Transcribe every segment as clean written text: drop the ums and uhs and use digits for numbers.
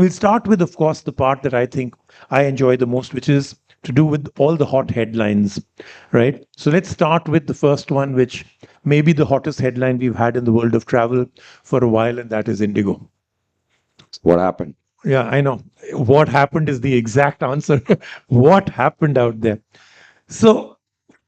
We'll start with, of course, the part that I think I enjoy the most, which is to do with all the hot headlines, right? So let's start with the first one, which may be the hottest headline we've had in the world of travel for a while, and that is Indigo. What happened? Yeah, I know. What happened is the exact answer. What happened out there? So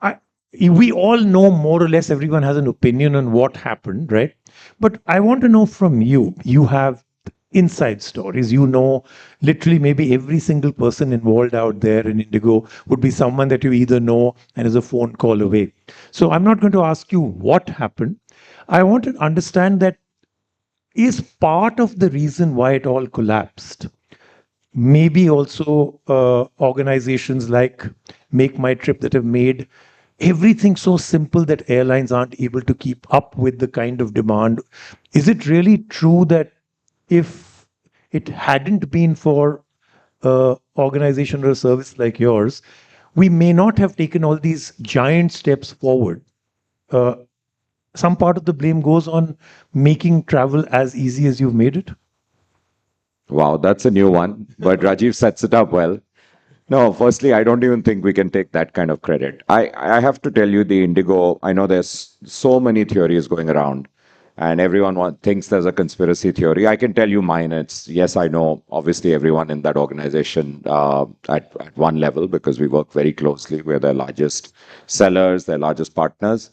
I, we all know more or less, everyone has an opinion on what happened, right? But I want to know from you. You have inside stories. You know, literally, maybe every single person involved out there in Indigo would be someone that you either know and is a phone call away. So I'm not going to ask you what happened. I want to understand that is part of the reason why it all collapsed. Maybe also organizations like MakeMyTrip that have made everything so simple that airlines aren't able to keep up with the kind of demand. Is it really true that if it hadn't been for organization or a service like yours, we may not have taken all these giant steps forward? Uh, some part of the blame goes on making travel as easy as you've made it. Wow, that's a new one. But Rajiv sets it up well. No, firstly, I don't even think we can take that kind of credit. I have to tell you, the Indigo, I know there's so many theories going around, and everyone thinks there's a conspiracy theory. I can tell you mine. It's, yes, I know, obviously, everyone in that organization at one level, because we work very closely. We're their largest sellers, their largest partners.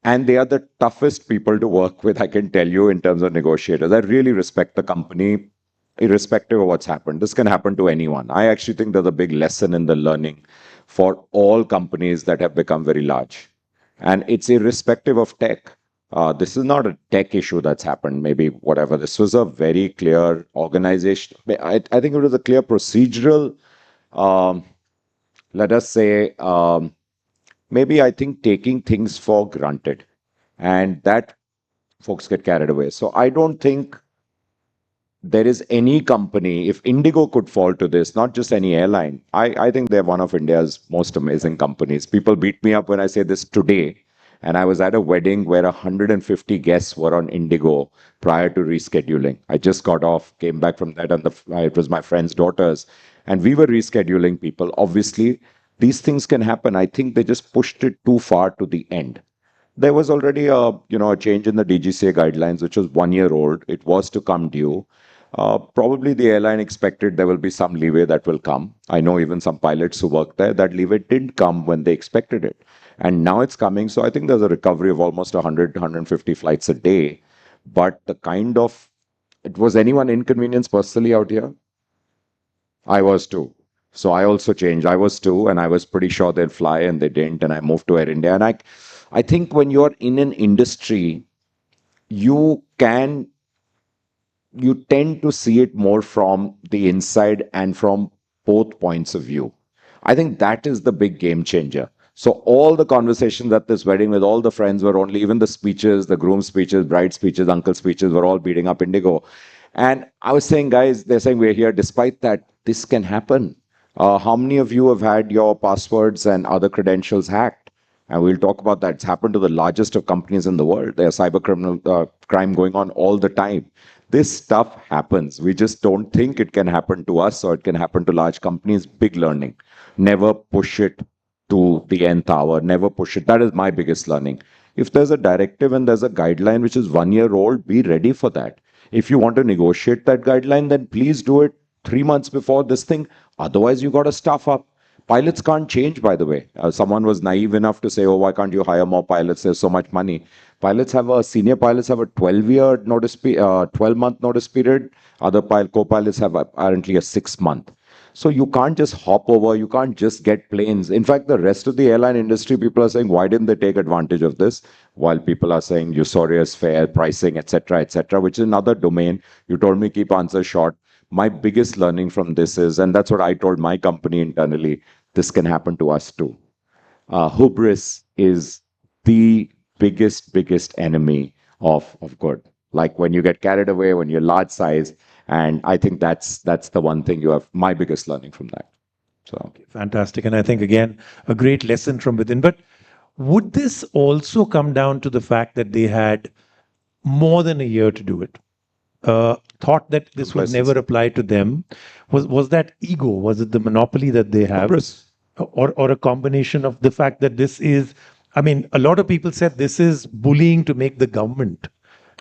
And they are the toughest people to work with, I can tell you, in terms of negotiators. I really respect the company, irrespective of what's happened. This can happen to anyone. I actually think there's a big lesson in the learning for all companies that have become very large. And it's irrespective of tech. This is not a tech issue that's happened, maybe whatever. This was a very clear organization. I think it was a clear procedural, let us say, maybe I think taking things for granted, and that folks get carried away. So I don't think there is any company, if Indigo could fall to this, not just any airline, I think they're one of India's most amazing companies. People beat me up when I say this today. And I was at a wedding where 150 guests were on Indigo prior to rescheduling. I just got off, came back from that, and it was my friend's daughters. And we were rescheduling people. Obviously, these things can happen. I think they just pushed it too far to the end. There was already a change in the DGCA guidelines, which was 1 year old. It was to come due. Probably the airline expected there will be some leeway that will come. I know even some pilots who work there, that leeway didn't come when they expected it. And now it's coming. So I think there's a recovery of almost 100, 150 flights a day. But was anyone inconvenienced personally out here? I was too. So I also changed. I was too, and I was pretty sure they'd fly, and they didn't. And I moved to Air India. And I think when you're in an industry, you tend to see it more from the inside and from both points of view. I think that is the big game changer. So all the conversations at this wedding with all the friends were only, even the speeches, the groom speeches, bride speeches, uncle speeches were all beating up Indigo. And I was saying, guys, they're saying we're here. Despite that, this can happen. How many of you have had your passwords and other credentials hacked? And we'll talk about that. It's happened to the largest of companies in the world. There's cyber crime going on all the time. This stuff happens. We just don't think it can happen to us or it can happen to large companies. Big learning. Never push it to the nth hour. Never push it. That is my biggest learning. If there's a directive and there's a guideline which is 1 year old, be ready for that. If you want to negotiate that guideline, then please do it 3 months before this thing. Otherwise, you got to staff up. Pilots can't change, by the way. Someone was naive enough to say, oh, why can't you hire more pilots? There's so much money. Senior pilots have a 12-month notice period. Other co-pilots have apparently a 6-month. So you can't just hop over. You can't just get planes. In fact, the rest of the airline industry, people are saying, why didn't they take advantage of this? While people are saying usurious fare, pricing, etc., which is another domain. You told me keep answers short. My biggest learning from this is, and that's what I told my company internally, this can happen to us too. Hubris is the biggest enemy of good. Like when you get carried away, when you're large size, and I think that's the one thing you have, my biggest learning from that. So okay, fantastic. And I think, again, a great lesson from within. But would this also come down to the fact that they had more than a year to do it? thought that this would never apply to them. Was that ego? Was it the monopoly that they have? Hubris. Or a combination of the fact that this is, I mean, a lot of people said this is bullying to make the government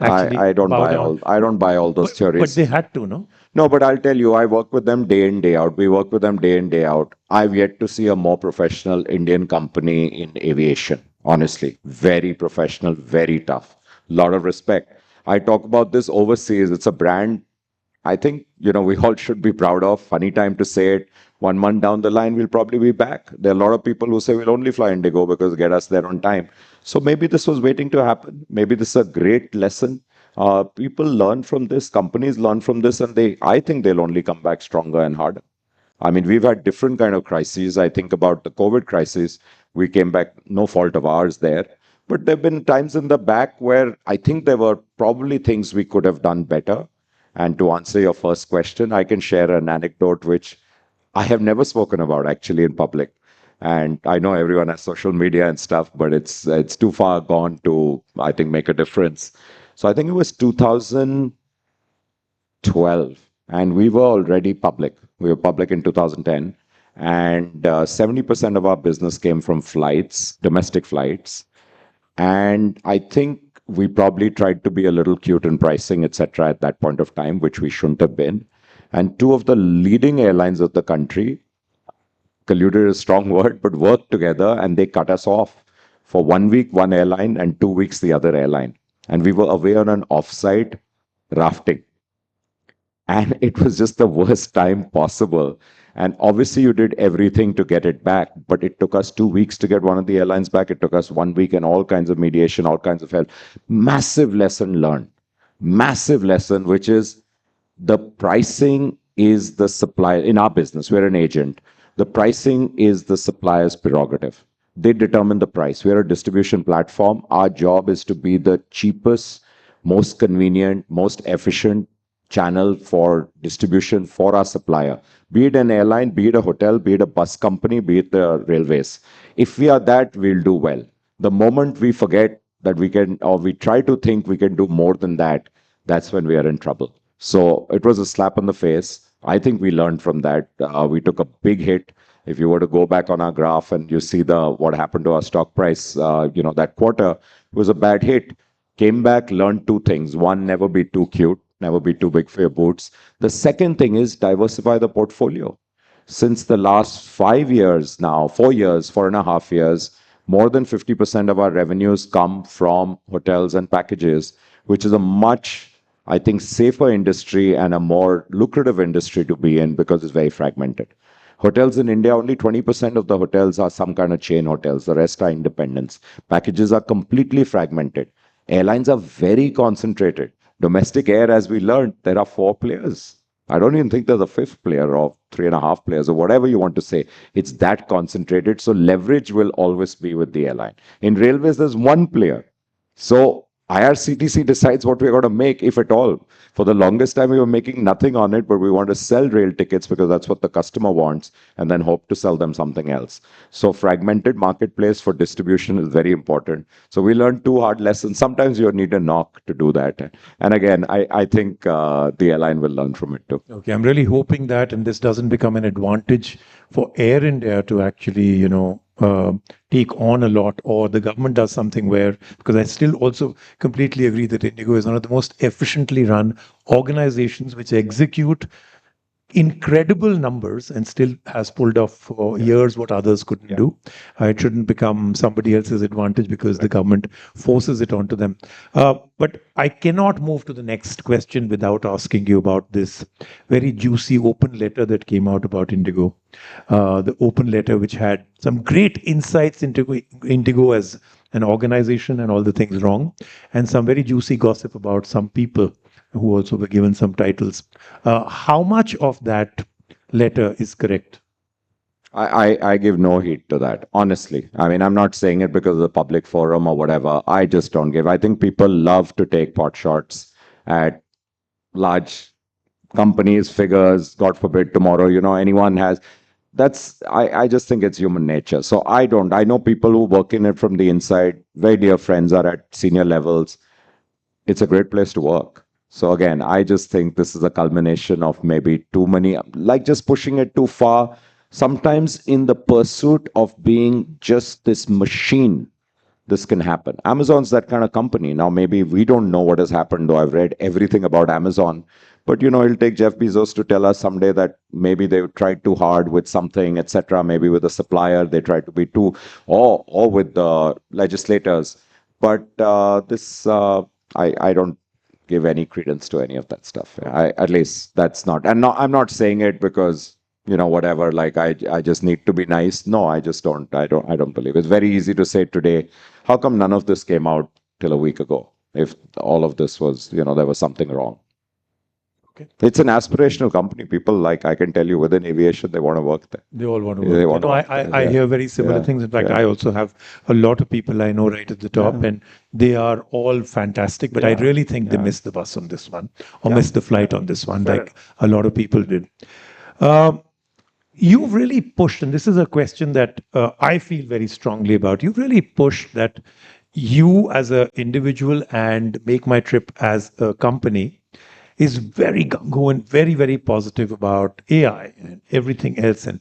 actually I don't bow buy down. all those But theories. they had to, no? No, but I'll tell you, I work with them day in, day out. We work with them day in, day out. I've yet to see a more professional Indian company in aviation. Honestly, very professional, very tough. Lot of respect. I talk about this overseas. It's a brand I think, we all should be proud of. Funny time to say it. 1 month down the line, we'll probably be back. There are a lot of people who say we'll only fly Indigo because get us there on time. So maybe this was waiting to happen. Maybe this is a great lesson. People learn from this, companies learn from this, and I think they'll only come back stronger and harder. I mean, we've had different kind of crises. I think about the COVID crisis. We came back, no fault of ours there. But there have been times in the back where I think there were probably things we could have done better. And to answer your first question, I can share an anecdote which I have never spoken about actually in public. And I know everyone has social media and stuff, but it's too far gone to, I think, make a difference. So I think it was 2012, and we were already public. We were public in 2010, and 70% of our business came from flights, domestic flights. And I think we probably tried to be a little cute in pricing, etc., at that point of time, which we shouldn't have been. And two of the leading airlines of the country colluded is a strong word, but worked together and they cut us off for 1 week, one airline, and 2 weeks, the other airline. And we were away on an offsite rafting. And it was just the worst time possible. And obviously, you did everything to get it back, but it took us 2 weeks to get one of the airlines back. It took us 1 week and all kinds of mediation, all kinds of help. Massive lesson learned. Massive lesson, which is the pricing is the supplier. In our business, we're an agent. The pricing is the supplier's prerogative. They determine the price. We're a distribution platform. Our job is to be the cheapest, most convenient, most efficient channel for distribution for our supplier, be it an airline, be it a hotel, be it a bus company, be it the railways. If we are that, we'll do well. The moment we forget that we can, or we try to think we can do more than that, that's when we are in trouble. So it was a slap on the face. I think we learned from that. We took a big hit. If you were to go back on our graph and you see what happened to our stock price, that quarter was a bad hit. Came back, learned two things. One, never be too cute. Never be too big for your boots. The second thing is diversify the portfolio. Since the last 5 years now, 4 years, 4.5 years, more than 50% of our revenues come from hotels and packages, which is a much, I think, safer industry and a more lucrative industry to be in because it's very fragmented. Hotels in India, only 20% of the hotels are some kind of chain hotels. The rest are independents. Packages are completely fragmented. Airlines are very concentrated. Domestic air, as we learned, there are 4 players. I don't even think there's a fifth player or 3.5 players or whatever you want to say. It's that concentrated. So leverage will always be with the airline. In railways, there's one player. So IRCTC decides what we're going to make, if at all. For the longest time, we were making nothing on it, but we want to sell rail tickets because that's what the customer wants and then hope to sell them something else. So fragmented marketplace for distribution is very important. So we learned two hard lessons. Sometimes you need a knock to do that. And again, I think the airline will learn from it too. Okay, I'm really hoping that, and this doesn't become an advantage for Air India to actually, take on a lot, or the government does something where, because I still also completely agree that Indigo is one of the most efficiently run organizations which execute incredible numbers and still has pulled off for years what others couldn't do. It shouldn't become somebody else's advantage because the government forces it onto them. But I cannot move to the next question without asking you about this very juicy open letter that came out about Indigo. The open letter which had some great insights into Indigo as an organization and all the things wrong, and some very juicy gossip about some people who also were given some titles. How much of that letter is correct? I give no heed to that, honestly. I mean, I'm not saying it because of the public forum or whatever. I just don't give. I think people love to take pot shots at large companies, figures, God forbid, tomorrow, anyone has. I just think it's human nature. So I don't. I know people who work in it from the inside. Very dear friends are at senior levels. It's a great place to work. So again, I just think this is a culmination of maybe too many, like just pushing it too far. Sometimes in the pursuit of being just this machine, this can happen. Amazon's that kind of company. Now, maybe we don't know what has happened, though I've read everything about Amazon. But it'll take Jeff Bezos to tell us someday that maybe they tried too hard with something, etc. Maybe with a supplier, they tried to be too, or with the legislators. But I don't give any credence to any of that stuff. At least that's not, and no, I'm not saying it because whatever. Like I just need to be nice. No, I just don't. I don't believe it's very easy to say today. How come none of this came out till a week ago? If all of this was, there was something wrong. Okay. It's an aspirational company. People, like, I can tell you, within aviation, they want to work there. They all want to They work. want to work I there. hear very similar Yeah. things. In fact, Yeah. I also have a lot of people I know right at the top, Yeah. and they are all fantastic. But I Yeah. really think they Yeah. missed the bus on this one, or Yeah. missed the flight on this one, Fair like a lot of people did. You've really pushed, and this is a question that I feel very strongly about. You've really pushed that you as an individual and Make My Trip as a company is very gung-ho and very, very positive about AI and everything else, and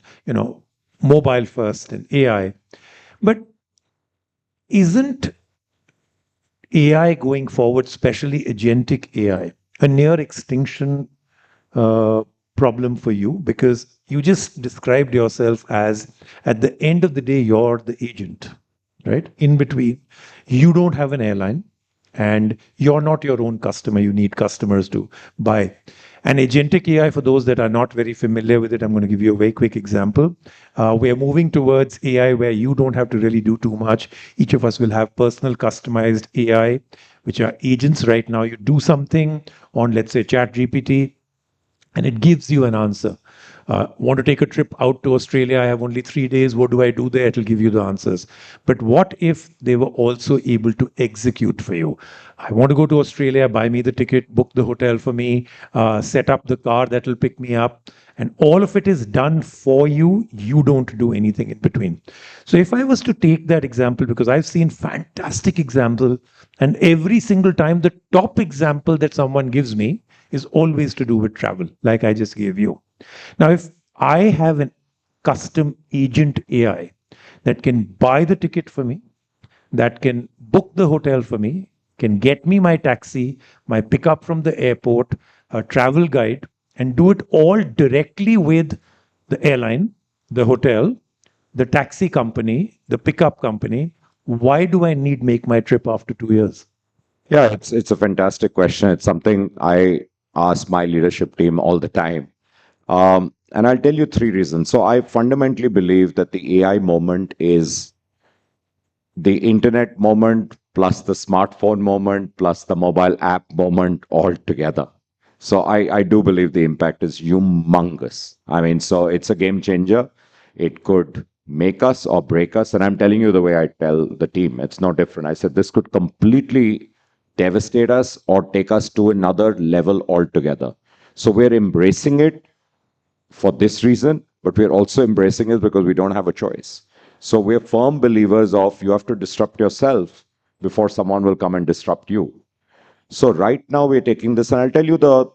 mobile first and AI. But isn't AI going forward, especially agentic AI, a near extinction uh, problem for you? Because you just described yourself as, at the end of the day, you're the agent, right? In between, you don't have an airline, and you're not your own customer. You need customers to buy. And agentic AI, for those that are not very familiar with it, I'm going to give you a very quick example. We're moving towards AI where you don't have to really do too much. Each of us will have personal customized AI, which are agents. Right now, you do something on, let's say, ChatGPT, and it gives you an answer. Want to take a trip out to Australia? I have only 3 days. What do I do there? It'll give you the answers. But what if they were also able to execute for you? I want to go to Australia, buy me the ticket, book the hotel for me, set up the car that will pick me up. And all of it is done for you. You don't do anything in between. So if I was to take that example, because I've seen fantastic example, and every single time the top example that someone gives me is always to do with travel, like I just gave you. Now, if I have a custom agent AI that can buy the ticket for me, that can book the hotel for me, can get me my taxi, my pickup from the airport, a travel guide, and do it all directly with the airline, the hotel, the taxi company, the pickup company, why do I need Make My Trip after 2 years? Yeah, it's a fantastic question. It's something I ask my leadership team all the time. And I'll tell you three reasons. So I fundamentally believe that the AI moment is the internet moment plus the smartphone moment plus the mobile app moment all together. So I do believe the impact is humongous. I mean, so it's a game changer. It could make us or break us. And I'm telling you the way I tell the team, it's no different. I said this could completely devastate us or take us to another level altogether. So we're embracing it for this reason, but we're also embracing it because we don't have a choice. So we're firm believers of you have to disrupt yourself before someone will come and disrupt you. So right now we're taking this, and I'll tell you the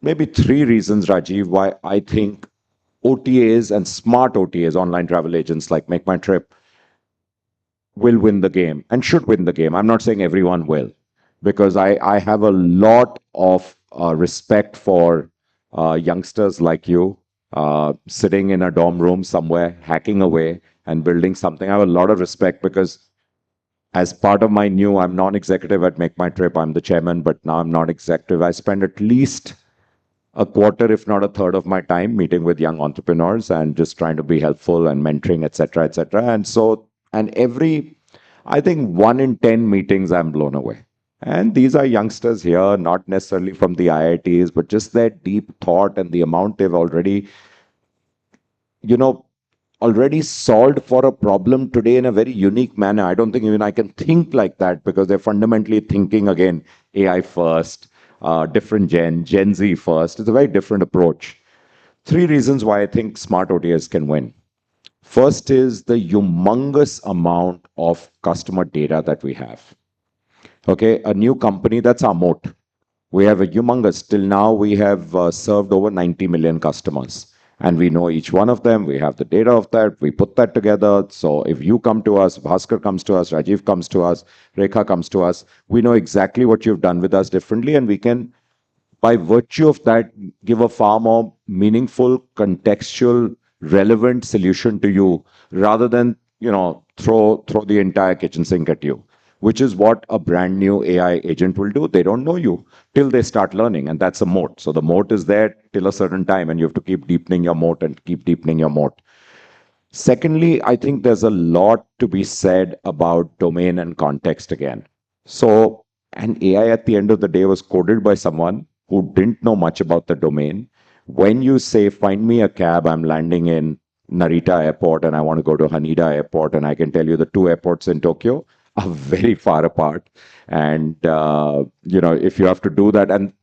maybe three reasons, Rajiv, why I think OTAs and smart OTAs, online travel agents like Make My Trip, will win the game and should win the game. I'm not saying everyone will, because I have a lot of respect for youngsters like you sitting in a dorm room somewhere, hacking away and building something. I have a lot of respect because as part of my new, I'm non-executive at Make My Trip. I'm the chairman, but now I'm non-executive. I spend at least a quarter, if not a third of my time meeting with young entrepreneurs and just trying to be helpful and mentoring, etc., etc. And so, and I think 1 in 10 meetings, I'm blown away. And these are youngsters here, not necessarily from the IITs, but just their deep thought and the amount they've already, you know, already solved for a problem today in a very unique manner. I don't think even I can think like that because they're fundamentally thinking again AI first, different Gen Z first. It's a very different approach. Three reasons why I think smart OTAs can win. First is the humongous amount of customer data that we have. Okay, a new company, that's our moat. We have a humongous, till now, we have served over 90 million customers. And we know each one of them. We have the data of that. We put that together. So if you come to us, Bhaskar comes to us, Rajiv comes to us, Rekha comes to us, we know exactly what you've done with us differently. And we can, by virtue of that, give a far more meaningful, contextual, relevant solution to you rather than, throw the entire kitchen sink at you, which is what a brand new AI agent will do. They don't know you till they start learning, and that's a moat. So the moat is there till a certain time, and you have to keep deepening your moat and keep deepening your moat. Secondly, I think there's a lot to be said about domain and context again. So, an AI at the end of the day was coded by someone who didn't know much about the domain. When you say, find me a cab, I'm landing in Narita Airport and I want to go to Haneda Airport, and I can tell you the two airports in Tokyo are very far apart. And, if you have to do that, and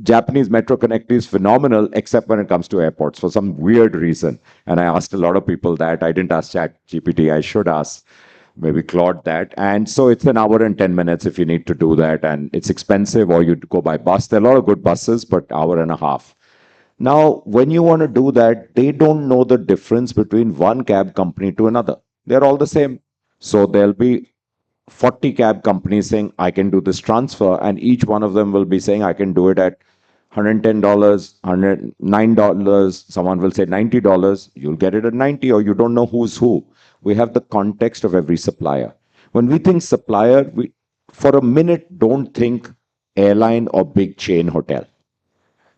Japanese metro connectivity is phenomenal, except when it comes to airports for some weird reason. And I asked a lot of people that. I didn't ask Chat GPT. I should ask maybe Claude that. And so it's an hour and 10 minutes if you need to do that. And it's expensive, or you go by bus. There are a lot of good buses, but hour and a half. Now, when you want to do that, they don't know the difference between one cab company to another. They're all the same. So there'll be 40 cab companies saying, I can do this transfer, and each one of them will be saying, I can do it at $110, $109. Someone will say $90. You'll get it at 90, or you don't know who's who. We have the context of every supplier. When we think supplier, we, for a minute, don't think airline or big chain hotel.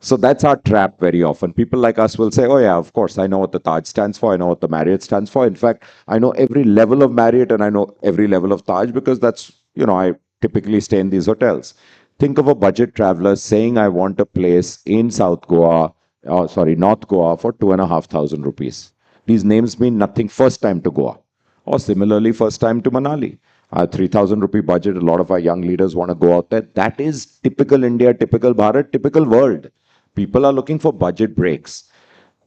So that's our trap very often. People like us will say, oh, yeah, of course, I know what the Taj stands for. I know what the Marriott stands for. In fact, I know every level of Marriott and I know every level of Taj because that's, I typically stay in these hotels. Think of a budget traveler saying, I want a place in North Goa for 2,500 rupees. These names mean nothing first time to Goa. Or similarly, first time to Manali. 3,000 rupee budget, a lot of our young leaders want to go out there. That is typical India, typical Bharat, typical world. People are looking for budget breaks.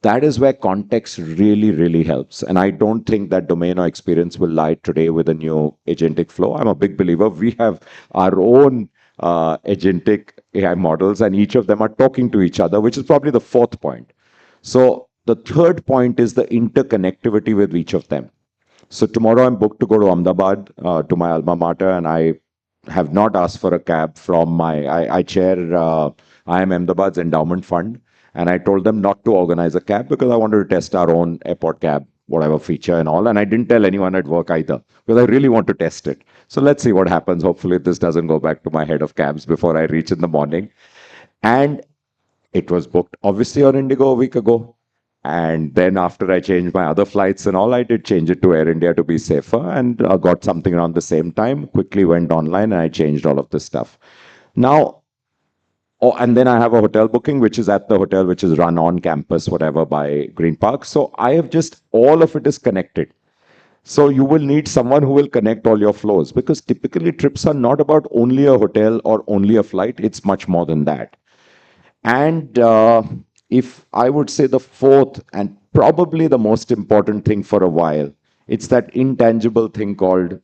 That is where context really, really helps. And I don't think that domain or experience will lie today with a new agentic flow. I'm a big believer. We have our own agentic AI models, and each of them are talking to each other, which is probably the fourth point. So the third point is the interconnectivity with each of them. So tomorrow I'm booked to go to Ahmedabad to my alma mater, and I have not asked for a cab from I chair IIM Ahmedabad's endowment fund, and I told them not to organize a cab because I wanted to test our own airport cab, whatever feature and all. And I didn't tell anyone at work either because I really want to test it. So let's see what happens. Hopefully this doesn't go back to my head of cabs before I reach in the morning. And it was booked obviously on Indigo a week ago. And then after I changed my other flights and all, I did change it to Air India to be safer, and got something around the same time, quickly went online and I changed all of this stuff. Now, and then I have a hotel booking, which is at the hotel, which is run on campus, whatever, by Green Park. So I have just, all of it is connected. So you will need someone who will connect all your flows, because typically trips are not about only a hotel or only a flight. It's much more than that. And if I would say the fourth and probably the most important thing for a while, it's that intangible thing called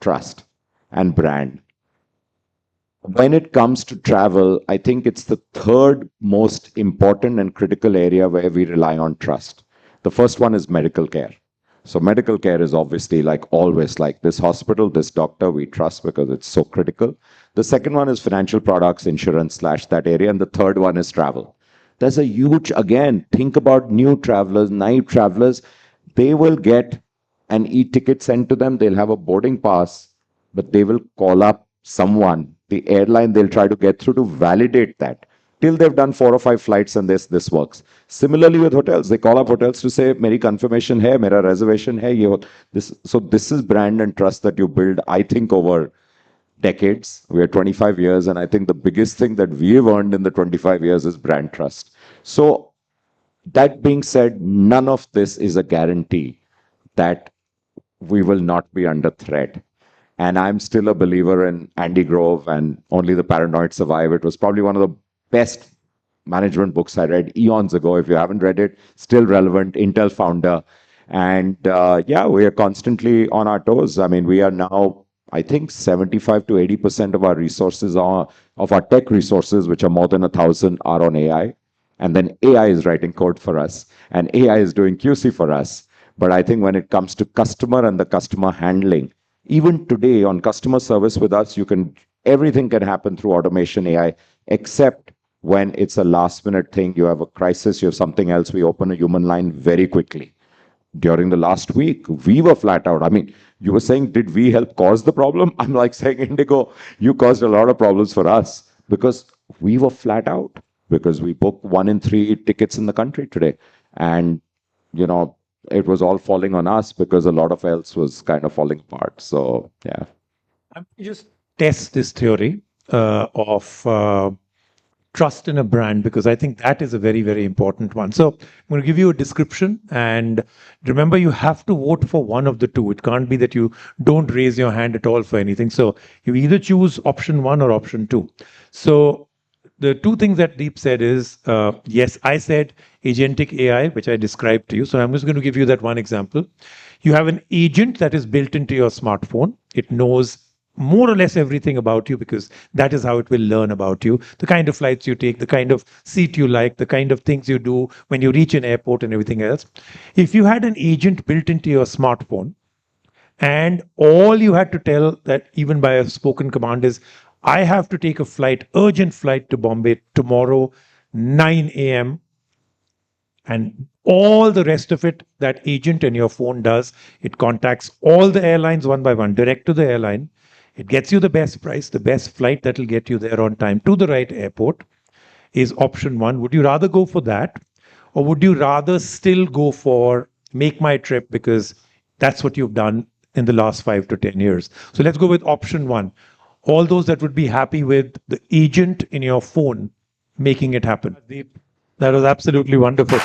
trust and brand. When it comes to travel, I think it's the third most important and critical area where we rely on trust. The first one is medical care. So medical care is obviously, like always, like this hospital, this doctor, we trust because it's so critical. The second one is financial products, insurance / that area. And the third one is travel. There's a huge, again, think about new travelers, naive travelers. They will get an e-ticket sent to them. They'll have a boarding pass, but they will call up someone, the airline they'll try to get through to validate that. Till they've done 4 or 5 flights and this works. Similarly with hotels, they call up hotels to say, "Meri confirmation hai, mera reservation hai." So this is brand and trust that you build, I think, over decades. We are 25 years, and I think the biggest thing that we've earned in the 25 years is brand trust. So that being said, none of this is a guarantee that we will not be under threat. And I'm still a believer in Andy Grove and Only the Paranoid Survive. It was probably one of the best management books I read eons ago. If you haven't read it, still relevant. Intel founder. And yeah, we are constantly on our toes. I mean, we are now I think 75 to 80% of our resources are of our tech resources, which are more than 1,000, are on AI. And then AI is writing code for us, and AI is doing QC for us. But I think when it comes to customer and the customer handling, even today on customer service with us, everything can happen through automation AI, except when it's a last minute thing, you have a crisis, you have something else, we open a human line very quickly. During the last week, we were flat out. I mean, you were saying, did we help cause the problem? I'm like saying, Indigo, you caused a lot of problems for us because we were flat out, because we booked 1 in 3 tickets in the country today. And, you know, it was all falling on us because a lot of else was kind of falling apart. So, yeah. I'm just test this theory of trust in a brand, because I think that is a very, very important one. So I'm going to give you a description, and remember, you have to vote for one of the two. It can't be that you don't raise your hand at all for anything. So you either choose option 1 or option 2. So the two things that Deep said is, yes, I said agentic AI, which I described to you. So I'm just going to give you that one example. You have an agent that is built into your smartphone. It knows more or less everything about you, because that is how it will learn about you. The kind of flights you take, the kind of seat you like, the kind of things you do when you reach an airport and everything else. If you had an agent built into your smartphone, and all you had to tell that, even by a spoken command, is, I have to take a flight, urgent flight to Bombay tomorrow, 9 a.m. And all the rest of it, that agent in your phone does. It contacts all the airlines one by one, direct to the airline. It gets you the best price, the best flight that will get you there on time to the right airport, is option 1. Would you rather go for that? Or would you rather still go for MakeMyTrip, because that's what you've done in the last 5 to 10 years? So let's go with option 1. All those that would be happy with the agent in your phone making it happen. That was absolutely wonderful.